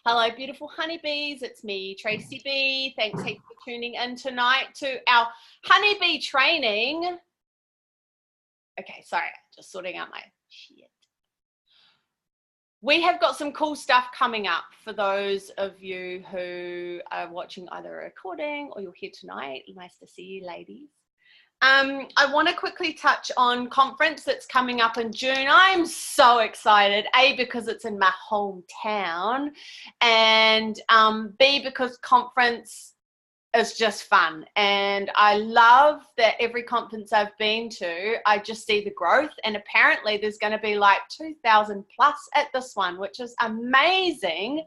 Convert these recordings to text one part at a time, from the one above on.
Hello, beautiful honeybees. It's me, Tracy B. Thanks heaps for tuning in tonight to our honeybee training. Okay, sorry, just sorting out my shit. We have got some cool stuff coming up for those of you who are watching either a recording or you're here tonight. Nice to see you, ladies. I want to quickly touch on conference that's coming up in June. I'm so excited, A, because it's in my hometown, and B, because conference is just fun. And I love that every conference I've been to, I just see the growth. And apparently there's going to be like 2,000 plus at this one, which is amazing.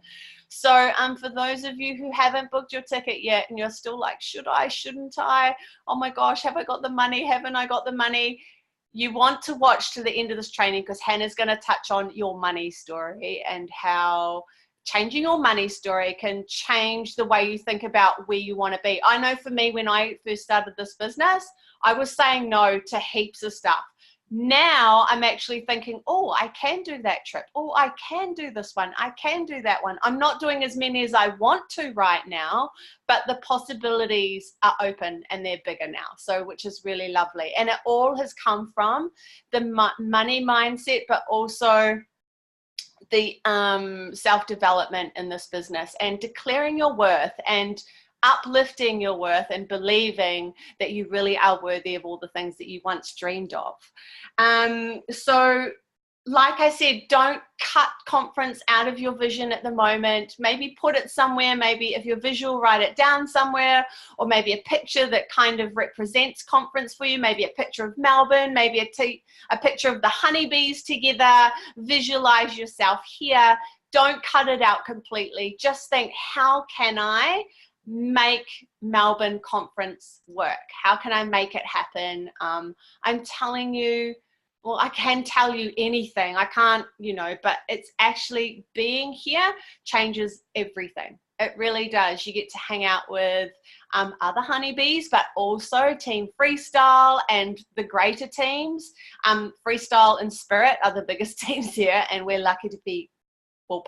So for those of you who haven't booked your ticket yet and you're still like, should I, shouldn't I? Oh my gosh, have I got the money? Haven't I got the money? You want to watch to the end of this training because Hannah's going to touch on your money story and how changing your money story can change the way you think about where you want to be. I know for me, when I first started this business, I was saying no to heaps of stuff. Now I'm actually thinking, oh, I can do that trip. Oh, I can do this one. I can do that one. I'm not doing as many as I want to right now, but the possibilities are open and they're bigger now. So, which is really lovely. And it all has come from the money mindset, but also the self-development in this business and declaring your worth and uplifting your worth and believing that you really are worthy of all the things that you once dreamed of. So like I said, don't cut conference out of your vision at the moment. Maybe put it somewhere. Maybe if you're visual, write it down somewhere, or maybe a picture that kind of represents conference for you. Maybe a picture of Melbourne, maybe a picture of the honeybees together. Visualize yourself here. Don't cut it out completely. Just think, how can I make Melbourne conference work? How can I make it happen? I'm telling you, well, I can tell you anything. I can't, but it's actually being here changes everything. It really does. You get to hang out with other honeybees, but also Team Freestyle and the greater teams. Freestyle and Spirit are the biggest teams here, and we're lucky to be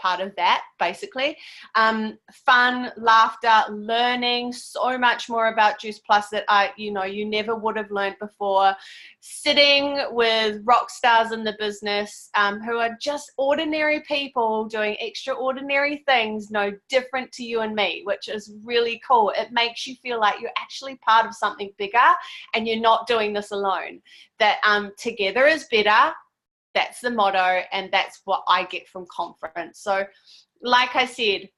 part of that, basically. Fun, laughter, learning so much more about Juice Plus that you never would have learned before. Sitting with rock stars in the business who are just ordinary people doing extraordinary things, no different to you and me, which is really cool. It makes you feel like you're actually part of something bigger and you're not doing this alone. That together is better. That's the motto, and that's what I get from conference. So like I said,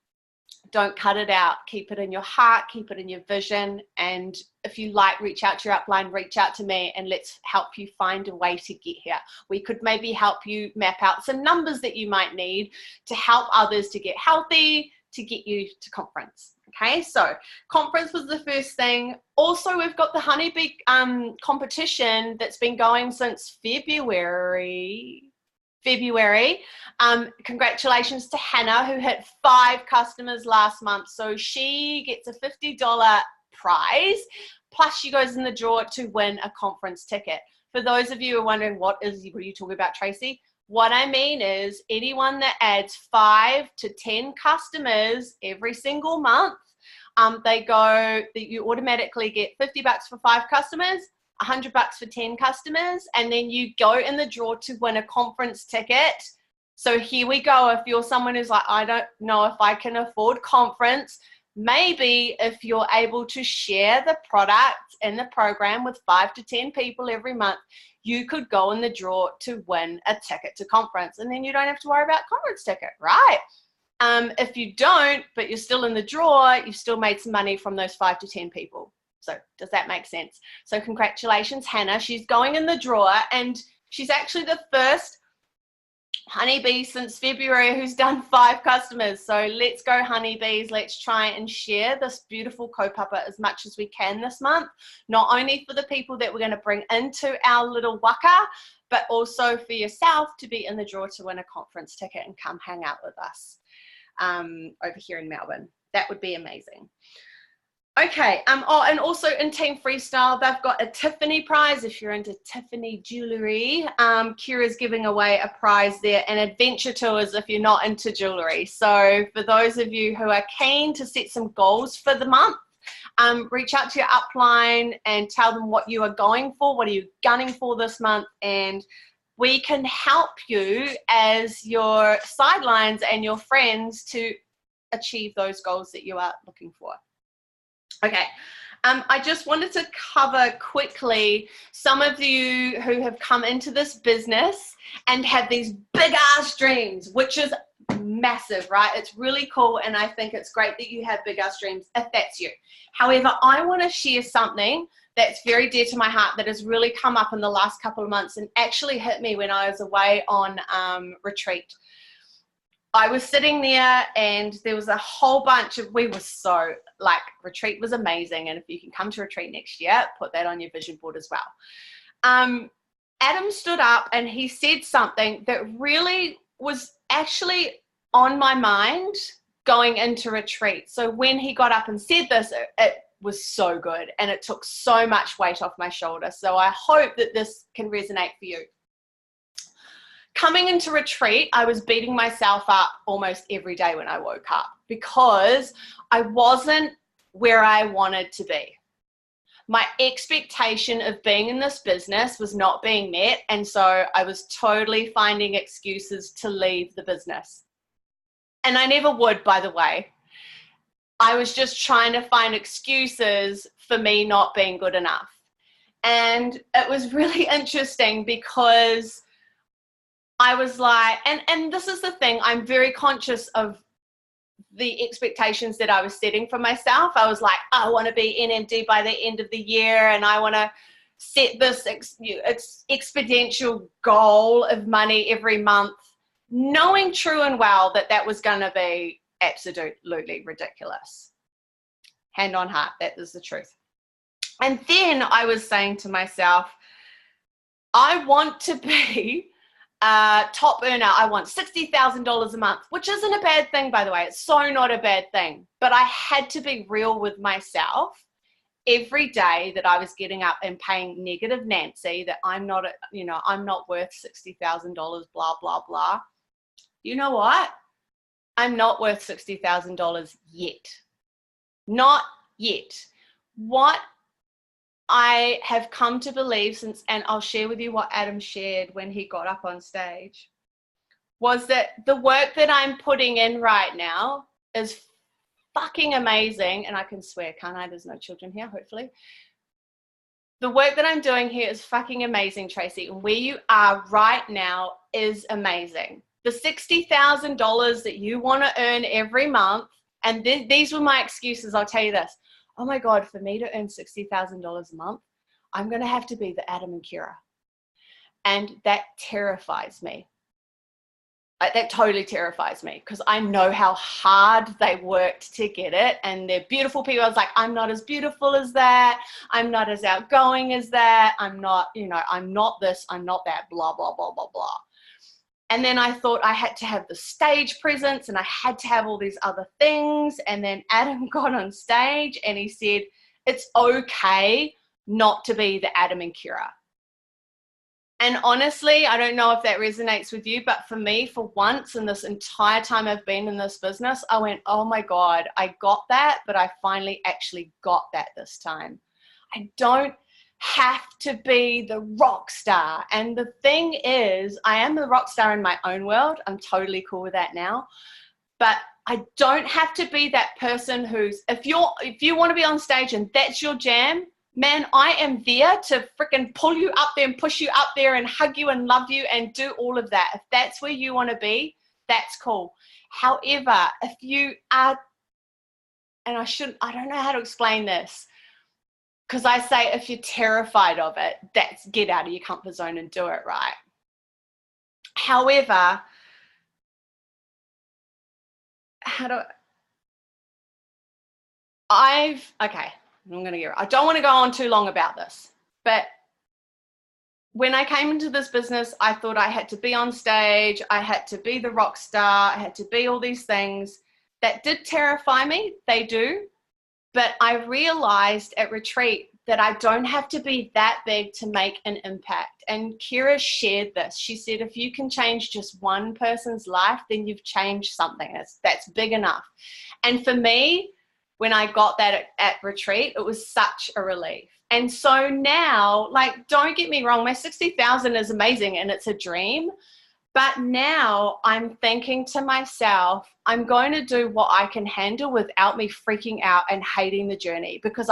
don't cut it out. Keep it in your heart, keep it in your vision, and if you reach out to your upline, reach out to me, and let's help you find a way to get here. We could maybe help you map out some numbers that you might need to help others to get healthy, to get you to conference. Okay, so conference was the first thing. Also, we've got the honeybee competition that's been going since February. Congratulations to Hannah, who hit 5 customers last month. So she gets a $50 prize, plus she goes in the draw to win a conference ticket. For those of you who are wondering, what are you talking about, Tracy? What I mean is anyone that adds 5 to 10 customers every single month, you automatically get $50 for 5 customers, $100 for 10 customers, and then you go in the draw to win a conference ticket. So here we go. If you're someone who's like, I don't know if I can afford conference, maybe if you're able to share the product in the program with 5 to 10 people every month, you could go in the draw to win a ticket to conference, and then you don't have to worry about conference ticket, right? If you don't, but you're still in the draw, you've still made some money from those 5 to 10 people. So does that make sense? So congratulations, Hannah. She's going in the draw, and she's actually the first honeybee since February who's done 5 customers. So let's go, honeybees. Let's try and share this beautiful kaupapa as much as we can this month, not only for the people that we're going to bring into our little waka, but also for yourself to be in the draw to win a conference ticket and come hang out with us over here in Melbourne. That would be amazing. Okay, oh, and also in Team Freestyle, they've got a Tiffany prize if you're into Tiffany jewelry. Kira's giving away a prize there, and adventure tours if you're not into jewelry. So for those of you who are keen to set some goals for the month, reach out to your upline and tell them what you are going for, what are you gunning for this month, and we can help you as your sidelines and your friends to achieve those goals that you are looking for. Okay, I just wanted to cover quickly some of you who have come into this business and have these big ass dreams, which is massive, right? It's really cool, and I think it's great that you have big ass dreams if that's you. However, I want to share something that's very dear to my heart that has really come up in the last couple of months and actually hit me when I was away on retreat. I was sitting there and there was a whole bunch of, we were so, like, retreat was amazing. And if you can come to retreat next year, put that on your vision board as well. Adam stood up and he said something that really was actually on my mind going into retreat. So when he got up and said this, it was so good and it took so much weight off my shoulder. So I hope that this can resonate for you. Coming into retreat, I was beating myself up almost every day when I woke up because I wasn't where I wanted to be. My expectation of being in this business was not being met, and so I was totally finding excuses to leave the business. And I never would, by the way. I was just trying to find excuses for me not being good enough. And it was really interesting because I was like, and this is the thing, I'm very conscious of the expectations that I was setting for myself. I was like, I want to be NMD by the end of the year, and I want to set this exponential goal of money every month, knowing true and well that that was going to be absolutely ridiculous. Hand on heart, that is the truth. And then I was saying to myself, I want to be top earner. I want $60,000 a month, which isn't a bad thing, by the way. It's so not a bad thing. But I had to be real with myself every day that I was getting up and paying negative Nancy that I'm not, I'm not worth $60,000, blah, blah, blah. You know what? I'm not worth $60,000 yet. Not yet. What I have come to believe since, and I'll share with you what Adam shared when he got up on stage, was that the work that I'm putting in right now is fucking amazing. And I can swear, can't I? There's no children here, hopefully. The work that I'm doing here is fucking amazing, Tracy. And where you are right now is amazing. The $60,000 that you want to earn every month, and these were my excuses, I'll tell you this. Oh my God, for me to earn $60,000 a month, I'm going to have to be the Adam and Kira. And that terrifies me. That totally terrifies me because I know how hard they worked to get it. And they're beautiful people. I was like, I'm not as beautiful as that. I'm not as outgoing as that. I'm not, I'm not this, I'm not that, blah, blah, blah, blah, blah. And then I thought I had to have the stage presence and I had to have all these other things. And then Adam got on stage and he said, it's okay not to be the Adam and Kira. And honestly, I don't know if that resonates with you, but for me, for once in this entire time I've been in this business, I went, oh my God, I got that, but I finally actually got that this time. I don't have to be the rock star. And the thing is, I am the rock star in my own world. I'm totally cool with that now. But I don't have to be that person who's, if you want to be on stage and that's your jam, man, I am there to freaking pull you up there and push you up there and hug you and love you and do all of that. If that's where you want to be, that's cool. However, if you are, and I don't know how to explain this, because I say if you're terrified of it, that's get out of your comfort zone and do it, right? However, I don't want to go on too long about this, but when I came into this business, I thought I had to be on stage, I had to be the rock star, I had to be all these things that did terrify me. They do. But I realized at retreat that I don't have to be that big to make an impact. And Kira shared this. She said, if you can change just one person's life, then you've changed something. That's big enough. And for me, when I got that at retreat, it was such a relief. And so now, like, don't get me wrong, my 60,000 is amazing and it's a dream. But now I'm thinking to myself, I'm going to do what I can handle without me freaking out and hating the journey. Because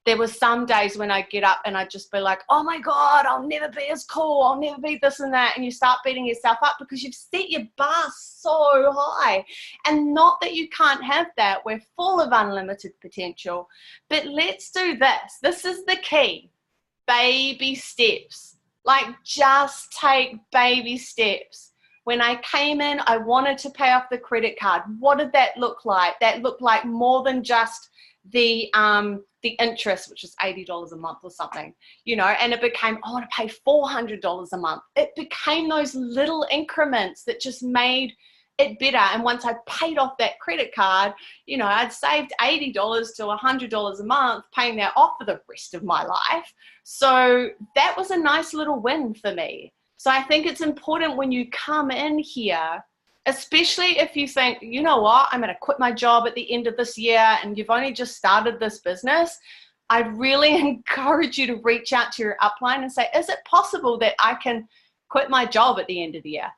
there were some days when I get up and I'd just be like, oh my God, I'll never be as cool. I'll never be this and that. And you start beating yourself up because you've set your bar so high. And not that you can't have that. We're full of unlimited potential. But let's do this. This is the key. Baby steps. Like, just take baby steps. When I came in, I wanted to pay off the credit card. What did that look like? That looked like more than just the interest, which is $80 a month or something, you know, and it became, I want to pay $400 a month. It became those little increments that just made it better. And once I paid off that credit card, you know, I'd saved $80 to $100 a month, paying that off for the rest of my life. So that was a nice little win for me. So I think it's important when you come in here, especially if you think, you know what, I'm going to quit my job at the end of this year and you've only just started this business, I'd really encourage you to reach out to your upline and say, is it possible that I can quit my job at the end of the year?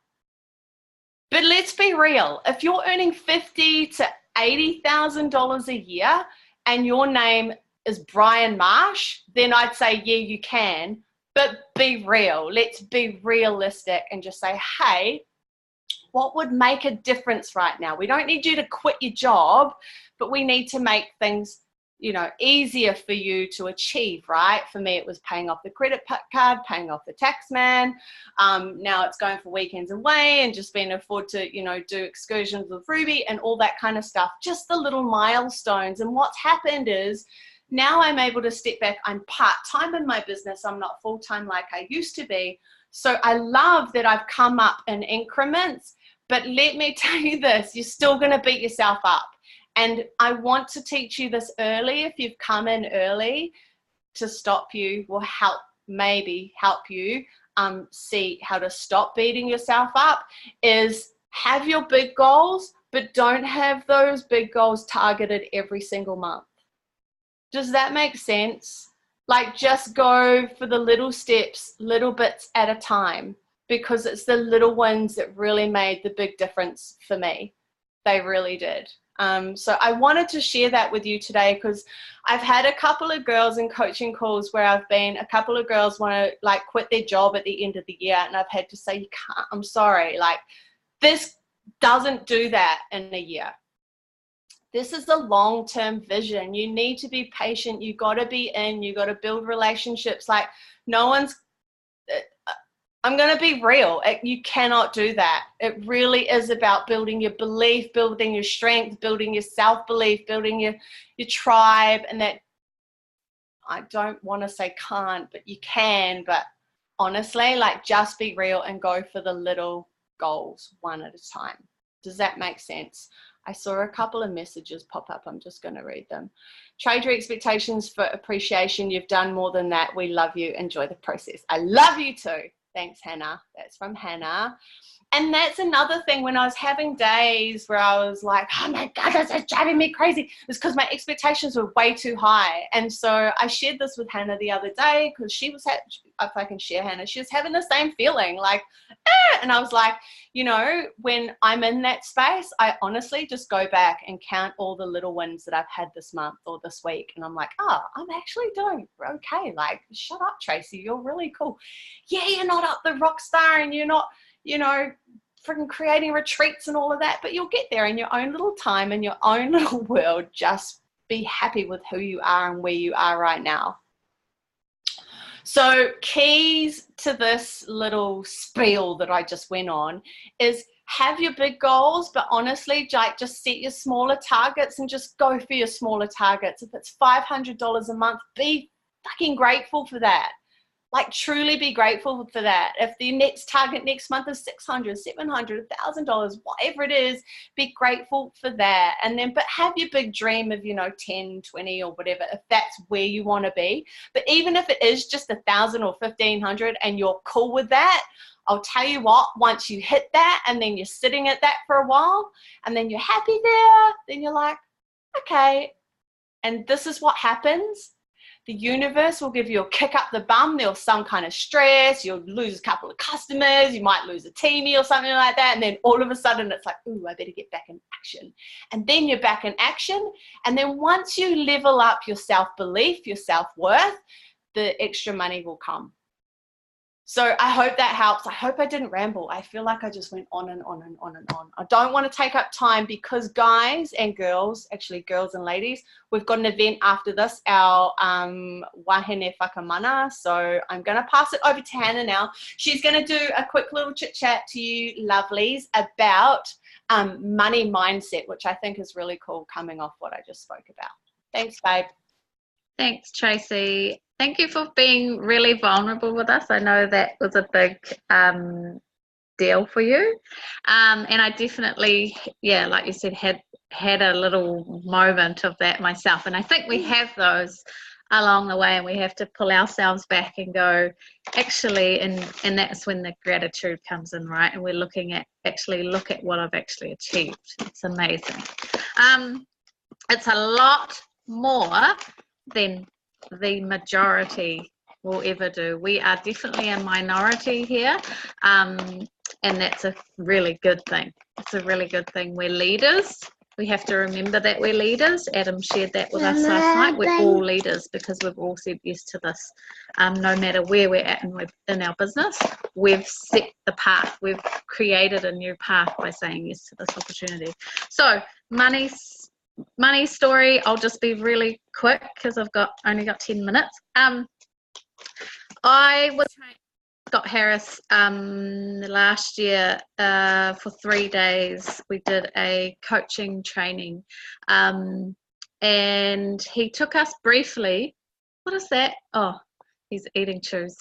But let's be real. If you're earning $50,000 to $80,000 a year and your name is Brian Marsh, then I'd say, yeah, you can. But be real. Let's be realistic and just say, hey, what would make a difference right now? We don't need you to quit your job, but we need to make things, you know, easier for you to achieve, right? For me, it was paying off the credit card, paying off the tax man. Now it's going for weekends away and just being able to afford to, you know, do excursions with Ruby and all that kind of stuff. Just the little milestones. And what's happened is now I'm able to step back. I'm part-time in my business. I'm not full-time like I used to be. So I love that I've come up in increments, but let me tell you this, you're still going to beat yourself up. And I want to teach you this early. If you've come in early, to stop you, will maybe help you see how to stop beating yourself up, is have your big goals, but don't have those big goals targeted every single month. Does that make sense? Like, just go for the little steps, little bits at a time, because it's the little wins that really made the big difference for me. They really did. So I wanted to share that with you today because I've had a couple of girls in coaching calls where a couple of girls want to like quit their job at the end of the year, and I've had to say, you can't, I'm sorry, like this doesn't do that in a year. This is a long-term vision. You need to be patient. You got to be you got to build relationships. Like, no one's, I'm going to be real. You cannot do that. It really is about building your belief, building your strength, building your self-belief, building your tribe. And that, I don't want to say can't, but you can. But honestly, like, just be real and go for the little goals one at a time. Does that make sense? I saw a couple of messages pop up. I'm just going to read them. Trade your expectations for appreciation. You've done more than that. We love you. Enjoy the process. I love you too. Thanks, Hannah. That's from Hannah. And that's another thing, when I was having days where I was like, oh my God, this is driving me crazy. It's because my expectations were way too high. And so I shared this with Hannah the other day because she was, if I can share Hannah, she was having the same feeling like, and I was like, you know, when I'm in that space, I honestly just go back and count all the little wins that I've had this month or this week. And I'm like, oh, I'm actually doing okay. Like, shut up, Tracy. You're really cool. Yeah, you're not up the rock star and you're not, you know, freaking creating retreats and all of that, but you'll get there in your own little time, in your own little world. Just be happy with who you are and where you are right now. So keys to this little spiel that I just went on is have your big goals, but honestly, just set your smaller targets and just go for your smaller targets. If it's $500 a month, be fucking grateful for that. Like, truly be grateful for that. If the next target next month is $600, $700, $1,000, whatever it is, be grateful for that. And then, but have your big dream of, 10, 20 or whatever, if that's where you want to be. But even if it is just 1,000 or 1,500 and you're cool with that, I'll tell you what, once you hit that and then you're sitting at that for a while and then you're happy there, then you're like, okay. And this is what happens. The universe will give you a kick up the bum. There's some kind of stress. You'll lose a couple of customers. You might lose a teamie or something like that. And then all of a sudden it's like, ooh, I better get back in action. And then you're back in action. And then once you level up your self-belief, your self-worth, the extra money will come. So I hope that helps. I hope I didn't ramble. I feel like I just went on and on and on and on. I don't want to take up time because guys and girls, actually girls and ladies, we've got an event after this, our Wahine Whakamana. So I'm going to pass it over to Hannah now. She's going to do a quick little chit chat to you lovelies about money mindset, which I think is really cool coming off what I just spoke about. Thanks, babe. Thanks, Tracy. Thank you for being really vulnerable with us. I know that was a big deal for you. And I definitely, yeah, like you said, had a little moment of that myself. And I think we have those along the way, and we have to pull ourselves back and go, actually, and that's when the gratitude comes in, right? And we're looking at, look at what I've actually achieved. It's amazing. It's a lot more than the majority will ever do. We are definitely a minority here, and that's a really good thing. It's a really good thing. We're leaders. We have to remember that we're leaders. Adam shared that with us last night. We're all leaders because we've all said yes to this. No matter where we're at in our business, we've set the path. We've created a new path by saying yes to this opportunity. So money story, I'll just be really quick because I've only got 10 minutes. I was trained Scott Harris last year for 3 days. We did a coaching training, and he took us briefly. What is that? Oh, he's eating chews.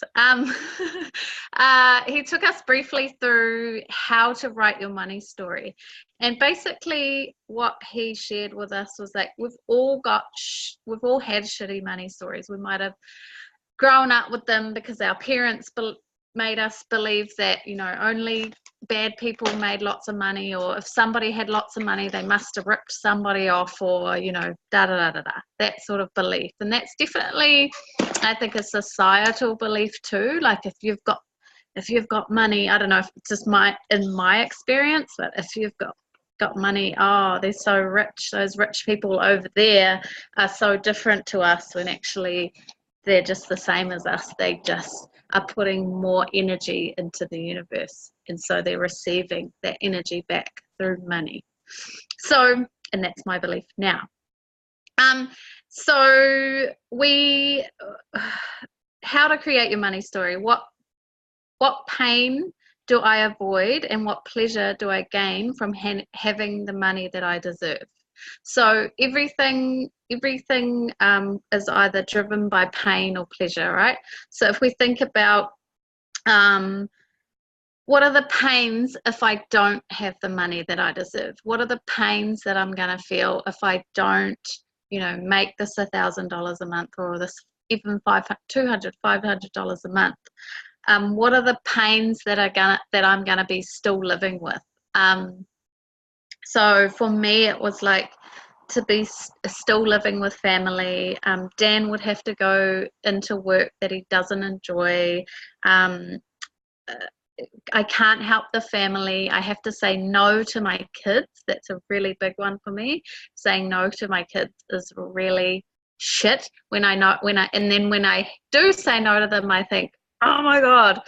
He took us briefly through how to write your money story. And basically what he shared with us was that we've all had shitty money stories. We might have grown up with them because our parents made us believe that, only bad people made lots of money, or if somebody had lots of money, they must have ripped somebody off, or, that sort of belief. And that's definitely, I think, a societal belief too. Like if you've got money, I don't know if it's just in my experience, but if you've got money, oh, they're so rich. Those rich people over there are so different to us, when actually they're just the same as us. They just are putting more energy into the universe, and so they're receiving that energy back through money. So, and that's my belief now. So how to create your money story. What pain do I avoid, and what pleasure do I gain from having the money that I deserve? So everything is either driven by pain or pleasure, right? So if we think about what are the pains if I don't have the money that I deserve? What are the pains that I'm going to feel if I don't, make this $1,000 a month, or this even $200, $500 a month? What are the pains that I'm gonna be still living with? So for me, it was like to be still living with family. Dan would have to go into work that he doesn't enjoy. I can't help the family. I have to say no to my kids. That's a really big one for me. Saying no to my kids is really shit. And then when I do say no to them, I think, oh my God,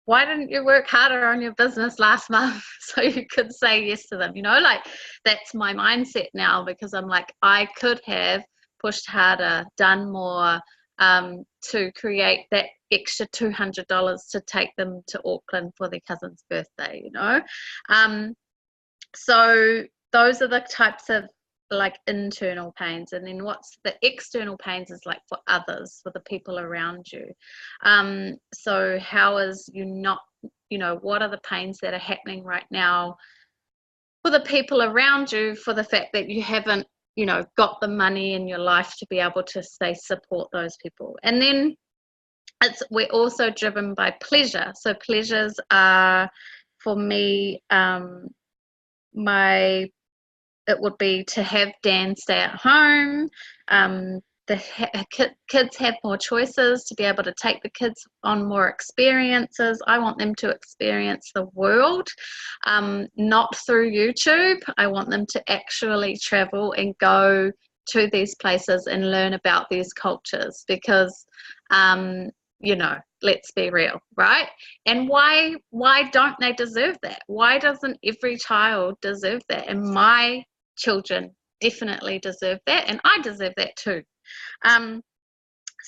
why didn't you work harder on your business last month so you could say yes to them? Like that's my mindset now, because I'm like, I could have pushed harder, done more, to create that extra $200 to take them to Auckland for their cousin's birthday, So those are the types of like internal pains, and then what's the external pains is like for others, for the people around you. So how is you not, you know, what are the pains that are happening right now for the people around you, for the fact that you haven't, you know, got the money in your life to be able to say support those people. And then we're also driven by pleasure. So pleasures are, for me, it would be to have Dan stay at home. Kids have more choices, to be able to take the kids on more experiences. I want them to experience the world, not through YouTube. I want them to actually travel and go to these places and learn about these cultures, because you know, let's be real, right? And why don't they deserve that? Why doesn't every child deserve that? And my children definitely deserve that, and I deserve that too. And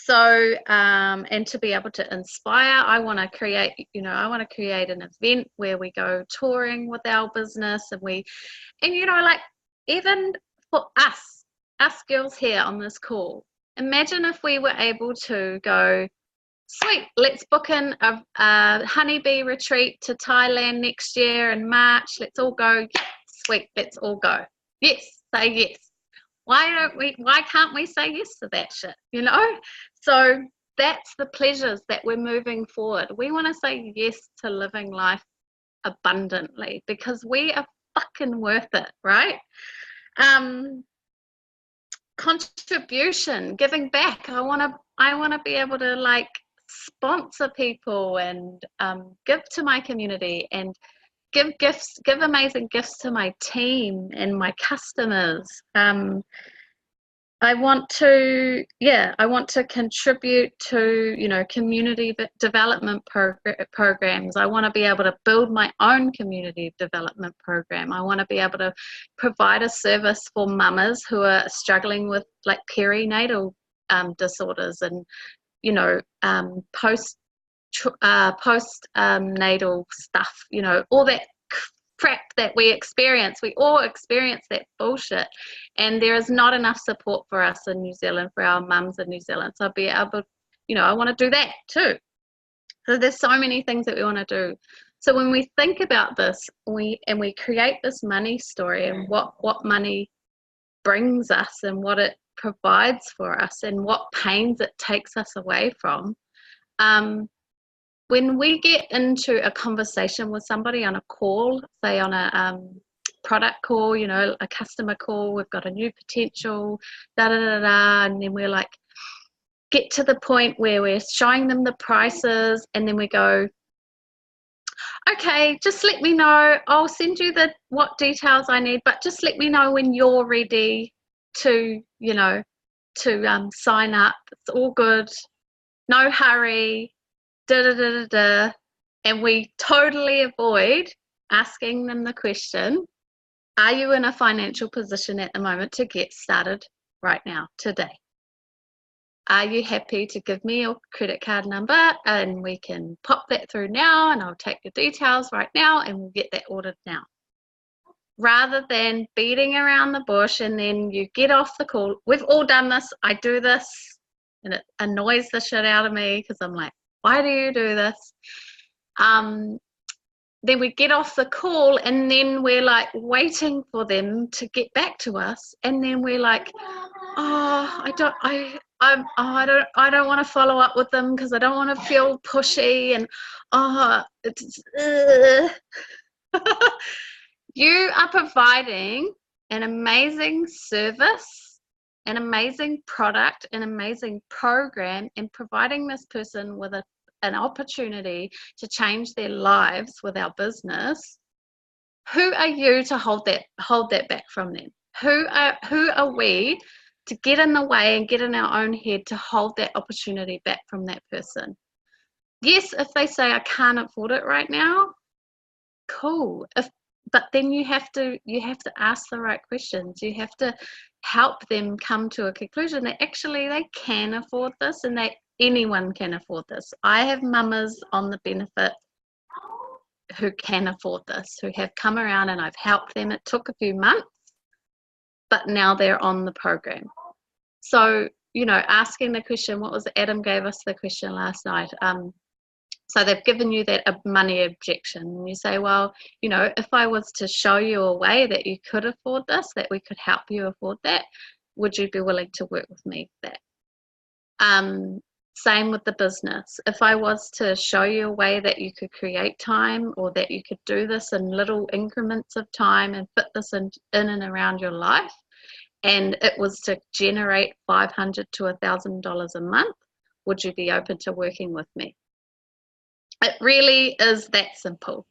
to be able to inspire, I want to create, you know, I want to create an event where we go touring with our business, and you know, like, even for us girls here on this call, imagine if we were able to go, sweet, let's book in a honeybee retreat to Thailand next year in March. Let's all go. Sweet, let's all go. Yes, say yes. Why can't we say yes to that shit, you know? So that's the pleasures that we're moving forward. We want to say yes to living life abundantly, because we are fucking worth it, right? Contribution, giving back. I want to be able to, like, sponsor people and give to my community and give amazing gifts to my team and my customers. I want to contribute to, you know, community development programs. I want to be able to build my own community development program. I want to be able to provide a service for mamas who are struggling with, like, perinatal disorders, and, you know, post natal stuff, you know, all that crap that we experience. We all experience that bullshit, and there is not enough support for us in New Zealand, for our mums in New Zealand. So I'll be able, you know, I want to do that too. So there's so many things that we want to do. So when we think about this, we create this money story, and what money brings us, and what it provides for us, and what pains it takes us away from. When we get into a conversation with somebody on a call, say on a product call, you know, a customer call, we've got a new potential, and then we're like, get to the point where we're showing them the prices, and then we go, okay, just let me know, I'll send you what details I need, but just let me know when you're ready to, you know, to sign up. It's all good, no hurry. And we totally avoid asking them the question, are you in a financial position at the moment to get started right now, today? Are you happy to give me your credit card number, and we can pop that through now, and I'll take your details right now, and we'll get that ordered now. Rather than beating around the bush, and then you get off the call. We've all done this. I do this, and it annoys the shit out of me, because I'm like, why do you do this? Then we get off the call, and then we're like waiting for them to get back to us, and then we're like, I don't want to follow up with them because I don't want to feel pushy, and You are providing an amazing service, an amazing product, an amazing program, and providing this person with an opportunity to change their lives with our business. Who are you to hold that back from them? Who are we to get in the way and get in our own head to hold that opportunity back from that person? Yes, if they say I can't afford it right now, cool. But then you have to ask the right questions. You have to help them come to a conclusion that actually they can afford this, and that anyone can afford this. I have mamas on the benefit who can afford this, who have come around, and I've helped them. It took a few months, but now they're on the program. So, you know, asking the question, what was Adam gave us the question last night? So they've given you that money objection. And you say, well, you know, if I was to show you a way that you could afford this, that we could help you afford that, would you be willing to work with me for that? Same with the business. If I was to show you a way that you could create time, or that you could do this in little increments of time and fit this in and around your life, and it was to generate $500 to $1,000 a month, would you be open to working with me? It really is that simple.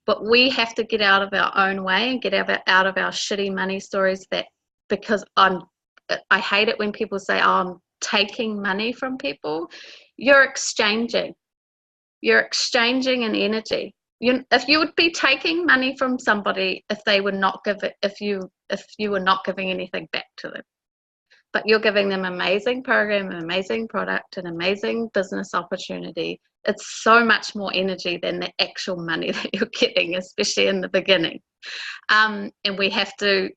But we have to get out of our own way and get out of our shitty money stories, that because I hate it when people say, oh, I'm taking money from people. You're exchanging an energy. If you would be taking money from somebody if they would not give it, if you were not giving anything back to them, but you're giving them amazing program, an amazing product, an amazing business opportunity, it's so much more energy than the actual money that you're getting, especially in the beginning. And we have to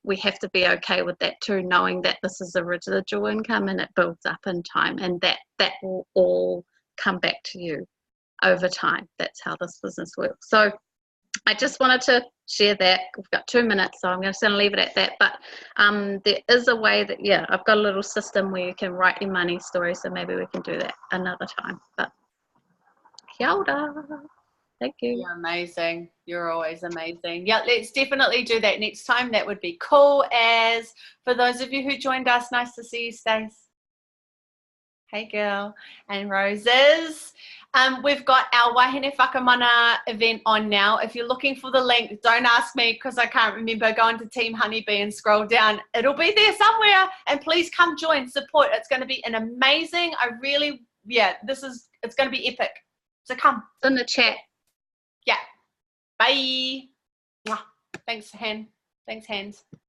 be okay with that too, knowing that this is a residual income and it builds up in time, and that will all come back to you over time. That's how this business works. So I just wanted to share that. We've got 2 minutes, so I'm just going to leave it at that. But there is a way that, yeah, I've got a little system where you can write your money story, so maybe we can do that another time. But kia ora. Thank you. You're amazing. You're always amazing. Yeah, let's definitely do that next time. That would be cool. As for those of you who joined us, nice to see you, Stace. Hey, girl. And Roses. We've got our Wahine Whakamana event on now. If you're looking for the link, don't ask me because I can't remember. Go into Team Honeybee and scroll down. It'll be there somewhere. And please come join, support. It's going to be an amazing, it's going to be epic. So come. It's in the chat. Yeah. Bye. Thanks, Han. Thanks, hands.